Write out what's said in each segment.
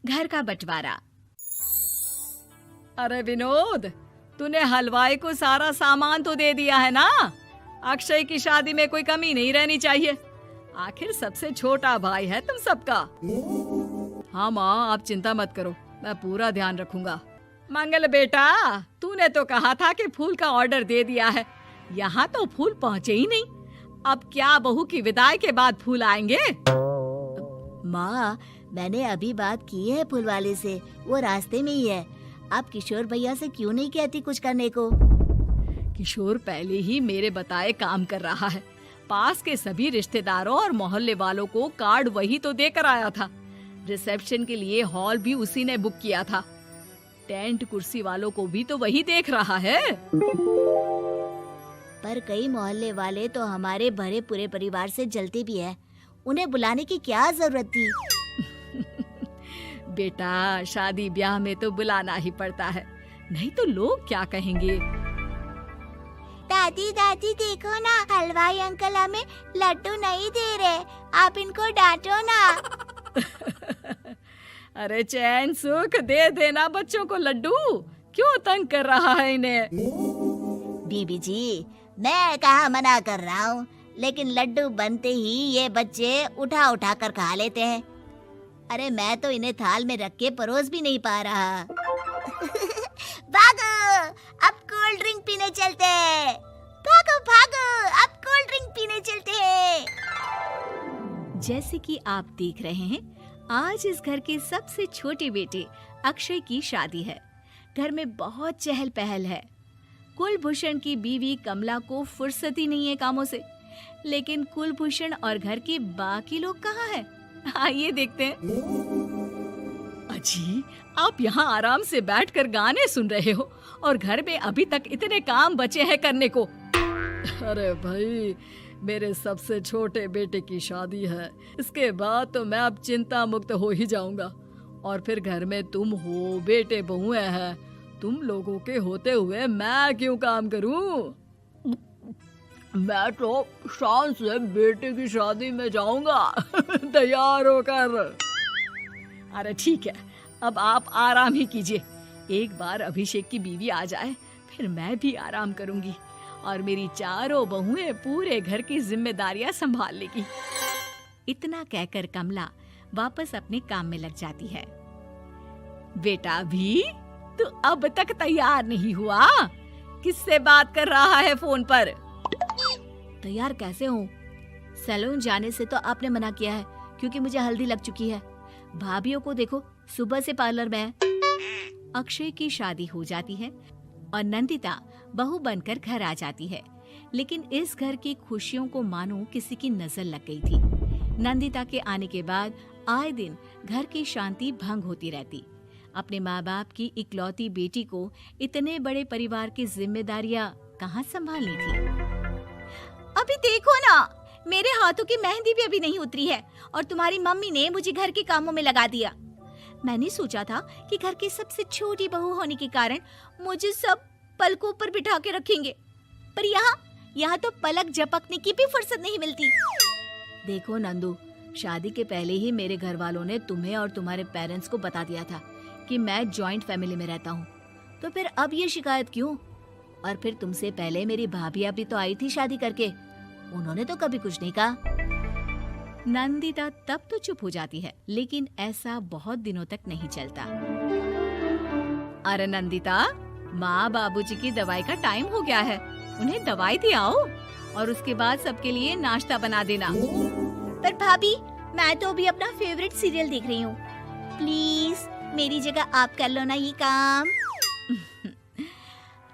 घर का बंटवारा। अरे विनोद, तूने हलवाई को सारा सामान तो दे दिया है ना? अक्षय की शादी में कोई कमी नहीं रहनी चाहिए। आखिर सबसे छोटा भाई है तुम सबका। हाँ माँ, आप चिंता मत करो, मैं पूरा ध्यान रखूंगा। मंगल बेटा, तूने तो कहा था कि फूल का ऑर्डर दे दिया है, यहाँ तो फूल पहुँचे ही नहीं। अब क्या बहू की विदाई के बाद फूल आएंगे? माँ, मैंने अभी बात की है फूल वाले से, वो रास्ते में ही है। आप किशोर भैया से क्यों नहीं कहती कुछ करने को? किशोर पहले ही मेरे बताए काम कर रहा है। पास के सभी रिश्तेदारों और मोहल्ले वालों को कार्ड वही तो देकर आया था। रिसेप्शन के लिए हॉल भी उसी ने बुक किया था। टेंट कुर्सी वालों को भी तो वही देख रहा है। पर कई मोहल्ले वाले तो हमारे भरे पूरे परिवार से जलते भी हैं। उन्हें बुलाने की क्या जरूरत थी? बेटा, शादी ब्याह में तो बुलाना ही पड़ता है, नहीं तो लोग क्या कहेंगे। दादी दादी देखो ना, हलवाई अंकल हमें लड्डू नहीं दे रहे, आप इनको डांटो ना। अरे चैन सुख दे देना बच्चों को लड्डू, क्यों तंग कर रहा है इन्हें? बीबी जी, मैं कहाँ मना कर रहा हूँ, लेकिन लड्डू बनते ही ये बच्चे उठा उठा कर खा लेते हैं। अरे मैं तो इन्हें थाल में रख के परोस भी नहीं पा रहा। भागो, अब कोल्ड ड्रिंक पीने चलते हैं। भागो भागो, अब कोल्ड ड्रिंक पीने चलते हैं। जैसे कि आप देख रहे हैं, आज इस घर के सबसे छोटे बेटे अक्षय की शादी है। घर में बहुत चहल पहल है। कुलभूषण की बीवी कमला को फुर्सत ही नहीं है कामों से, लेकिन कुलभूषण और घर के बाकी लोग कहाँ हैं? आइए देखते हैं। अजी, आप यहाँ आराम से बैठकर गाने सुन रहे हो और घर में अभी तक इतने काम बचे हैं करने को। अरे भाई, मेरे सबसे छोटे बेटे की शादी है, इसके बाद तो मैं अब चिंता मुक्त हो ही जाऊंगा। और फिर घर में तुम हो, बेटे बहुएं हैं, तुम लोगों के होते हुए मैं क्यों काम करूं? मैं तो शान से बेटे की शादी में जाऊंगा तैयार होकर। अरे ठीक है, अब आप आराम ही कीजिए। एक बार अभिषेक की बीवी आ जाए, फिर मैं भी आराम करूंगी और मेरी चारों बहुएं पूरे घर की जिम्मेदारियां संभाल लेगी। इतना कहकर कमला वापस अपने काम में लग जाती है। बेटा भी, तू अब तक तैयार नहीं हुआ? किससे बात कर रहा है फोन पर? तैयार कैसे हूँ? सैलून जाने से तो आपने मना किया है, क्योंकि मुझे हल्दी लग चुकी है। भाभीयों को देखो, सुबह से पार्लर में है। अक्षय की शादी हो जाती है और नंदिता बहू बनकर घर आ जाती है, लेकिन इस घर की खुशियों को मानो किसी की नजर लग गई थी। नंदिता के आने के बाद आए दिन घर की शांति भंग होती रहती। अपने माँ बाप की इकलौती बेटी को इतने बड़े परिवार की जिम्मेदारियां कहाँ संभालनी थी। अभी देखो ना, मेरे हाथों की मेहंदी भी अभी नहीं उतरी है और तुम्हारी मम्मी ने मुझे घर के कामों में लगा दिया। मैंने सोचा था कि घर की सबसे छोटी बहू होने के कारण मुझे सब पलकों पर बिठा के रखेंगे, पर यहाँ तो पलक झपकने की भी फुर्सत नहीं मिलती। देखो नंदू, शादी के पहले ही मेरे घर वालों ने तुम्हें और तुम्हारे पेरेंट्स को बता दिया था कि मैं जॉइंट फैमिली में रहता हूँ, तो फिर अब ये शिकायत क्यों? और फिर तुमसे पहले मेरी भाभी भी तो आई थी शादी करके, उन्होंने तो कभी कुछ नहीं कहा। नंदिता तब तो चुप हो जाती है, लेकिन ऐसा बहुत दिनों तक नहीं चलता। अरे नंदिता, माँ बाबूजी की दवाई का टाइम हो गया है, उन्हें दवाई दी आओ और उसके बाद सबके लिए नाश्ता बना देना। पर भाभी, मैं तो अभी अपना फेवरेट सीरियल देख रही हूँ, प्लीज मेरी जगह आप कर लो ना ये काम।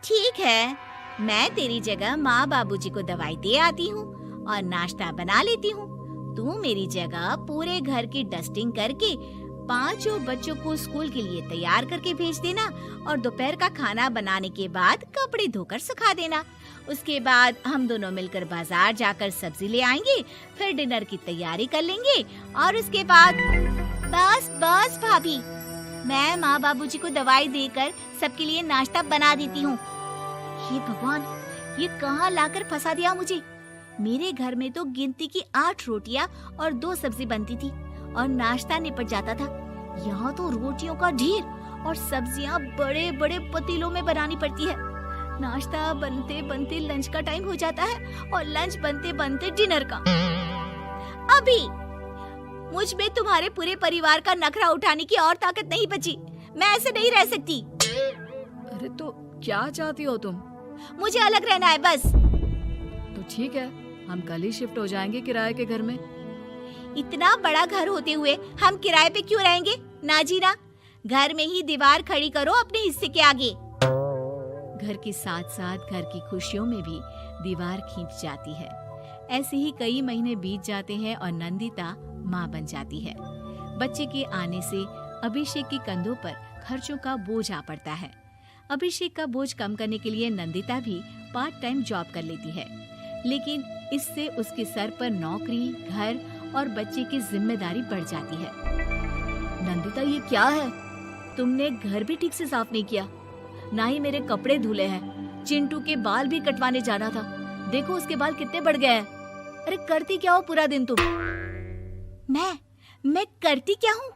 ठीक है, मैं तेरी जगह माँ बाबूजी को दवाई दे आती हूँ और नाश्ता बना लेती हूँ। तू मेरी जगह पूरे घर की डस्टिंग करके 5 बच्चों को स्कूल के लिए तैयार करके भेज देना और दोपहर का खाना बनाने के बाद कपड़े धोकर सुखा देना। उसके बाद हम दोनों मिलकर बाजार जाकर सब्जी ले आएंगे, फिर डिनर की तैयारी कर लेंगे और उसके बाद बस भाभी, मैं माँ बाबूजी को दवाई देकर सबके लिए नाश्ता बना देती हूँ। ये भगवान, ये कहाँ लाकर फंसा दिया मुझे। मेरे घर में तो गिनती की 8 रोटियाँ और 2 सब्जी बनती थी और नाश्ता निपट जाता था, यहाँ तो रोटियों का ढेर और सब्जियाँ बड़े बड़े पतीलों में बनानी पड़ती है। नाश्ता बनते बनते लंच का टाइम हो जाता है और लंच बनते बनते डिनर का। अभी मुझ में तुम्हारे पूरे परिवार का नखरा उठाने की और ताकत नहीं बची। मैं ऐसे नहीं रह सकती। अरे तो क्या चाहती हो तुम? मुझे अलग रहना है बस। तो ठीक है, हम कल ही शिफ्ट हो जाएंगे किराए के घर में। इतना बड़ा घर होते हुए हम किराए पे क्यों रहेंगे? ना जी ना, घर में ही दीवार खड़ी करो अपने हिस्से के आगे। घर के साथ साथ घर की खुशियों में भी दीवार खींच जाती है। ऐसे ही कई महीने बीत जाते हैं और नंदिता माँ बन जाती है। बच्चे के आने से अभिषेक के कंधों पर खर्चों का बोझ आ पड़ता है। अभिषेक का बोझ कम करने के लिए नंदिता भी पार्ट टाइम जॉब कर लेती है, लेकिन इससे उसके सर पर नौकरी, घर और बच्चे की जिम्मेदारी बढ़ जाती है। नंदिता, ये क्या है? तुमने घर भी ठीक से साफ नहीं किया, ना ही मेरे कपड़े धुले हैं। चिंटू के बाल भी कटवाने जाना था, देखो उसके बाल कितने बढ़ गए हैं। अरे करती क्या हो पूरा दिन तुम? मैं करती क्या हूँ?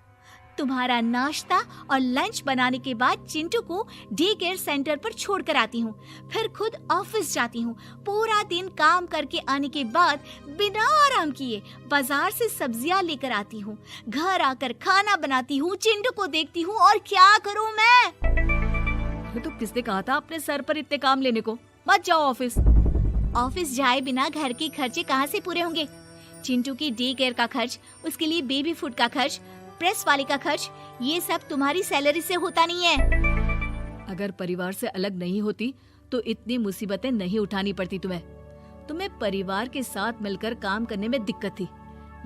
तुम्हारा नाश्ता और लंच बनाने के बाद चिंटू को डे केयर सेंटर पर छोड़ कर आती हूँ, फिर खुद ऑफिस जाती हूँ। पूरा दिन काम करके आने के बाद बिना आराम किए बाजार से सब्जियाँ लेकर आती हूँ, घर आकर खाना बनाती हूँ, चिंटू को देखती हूँ और क्या करूँ मैं? तो किसने कहा था अपने सर पर इतने काम लेने को? मत जाओ ऑफिस। ऑफिस जाए बिना घर के खर्चे कहाँ से पूरे होंगे? चिंटू की डे केयर का खर्च, उसके लिए बेबी फूड का खर्च, प्रेस वाले का खर्च, ये सब तुम्हारी सैलरी से होता नहीं है। अगर परिवार से अलग नहीं होती तो इतनी मुसीबतें नहीं उठानी पड़ती तुम्हें परिवार के साथ मिलकर काम करने में दिक्कत थी,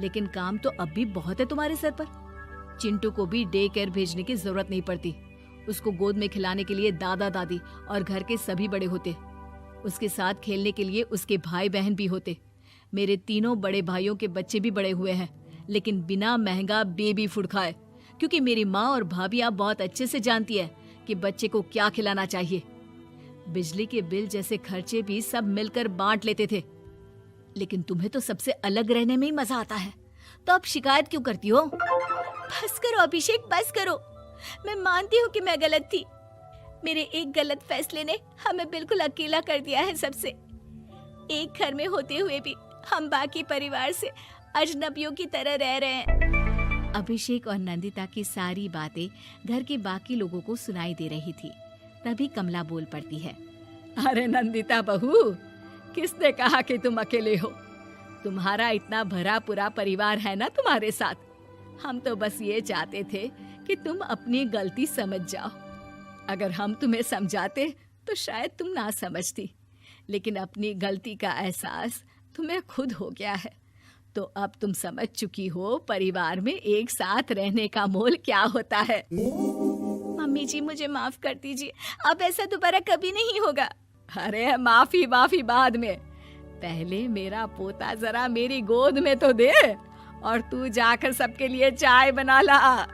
लेकिन काम तो अब भी बहुत है तुम्हारे सर पर। चिंटू को भी डे केयर भेजने की जरूरत नहीं पड़ती। उसको गोद में खिलाने के लिए दादा दादी और घर के सभी बड़े होते। उसके साथ खेलने के लिए उसके भाई बहन भी होते। मेरे तीनों बड़े भाइयों के बच्चे भी बड़े हुए हैं, लेकिन बिना महंगा बेबी फूड खाए, क्योंकि मेरी माँ और भाभियाँ बहुत अच्छे से जानती है कि बच्चे को क्या खिलाना चाहिए। बिजली के बिल जैसे खर्चे भी सब मिलकर बांट लेते थे, लेकिन तुम्हें तो सबसे अलग रहने में ही मजा आता है, तो अब शिकायत क्यों करती हो? बस करो अभिषेक, बस करो। मैं मानती हूँ कि मैं गलत थी। मेरे एक गलत फैसले ने हमें बिल्कुल अकेला कर दिया है सबसे। एक घर में होते हुए भी हम बाकी परिवार से अजनबियों की तरह रह रहे हैं। अभिषेक और नंदिता की सारी बातें घर के बाकी लोगों को सुनाई दे रही थी। तभी कमला बोल पड़ती है। अरे नंदिता बहू, किसने कहा कि तुम अकेले हो? तुम्हारा इतना भरा पूरा परिवार है ना तुम्हारे साथ। हम तो बस ये चाहते थे कि तुम अपनी गलती समझ जाओ। अगर हम तुम्हें समझाते तो शायद तुम ना समझती, लेकिन अपनी गलती का एहसास तुम्हें खुद हो गया है, तो अब तुम समझ चुकी हो परिवार में एक साथ रहने का मोल क्या होता है। मम्मी जी, मुझे माफ कर दीजिए, अब ऐसा दोबारा कभी नहीं होगा। अरे माफी बाद में, पहले मेरा पोता जरा मेरी गोद में तो दे, और तू जाकर सबके लिए चाय बना ला।